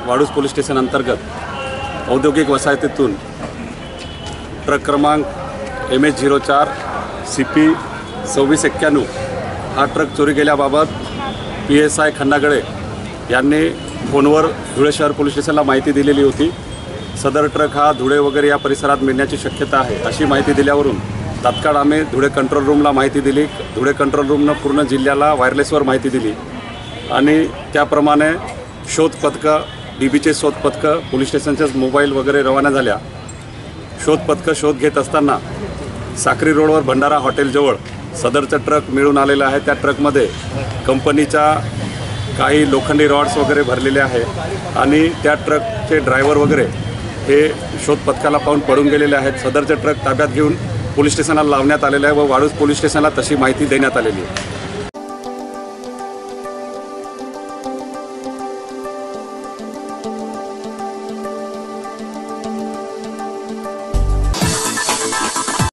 Waluj police station अंतर्गत औद्योगिक वसाहतीतून truck क्रमांक MH04 CP 2691 हा ट्रक चोरी गेल्याबाबत PSI खन्नागडे यांनी फोनवर धुळे शहर पोलीस स्टेशनला माहिती दिलेली होती। सदर ट्रक हा धुळे वगैरे या परिसरात मिळण्याची शक्यता आहे अशी माहिती दिल्यावरून तात्काळ आम्ही धुळे कंट्रोल रूमला माहिती दिली। धुळे कंट्रोल रूमनं पूर्ण जिल्ह्याला वायरलेसवर माहिती दिली आणि त्याप्रमाणे शोध पथकं DBचे शोध पथकं पोलीस स्टेशनचे मोबाईल वगैरे रवाना झाल्या। शोध पथकं शोध घेत असताना साक्री रोडवर भंडारा हॉटेलजवळ सदरचा ट्रक मिळून आलेला आहे। त्या ट्रकमध्ये कंपनीच्या काही लोखंडी रॉड्स वगैरे भरलेले आहे आणि त्या ट्रकचे ड्रायव्हर वगैरे हे शोध पथकाला पाहून पडून गेलेले आहेत। सदरचे ट्रक ताब्यात घेऊन पोलीस स्टेशनला लावण्यात आलेले आहे व वाळूज पोलीस स्टेशनला तशी माहिती देण्यात आलेली आहे।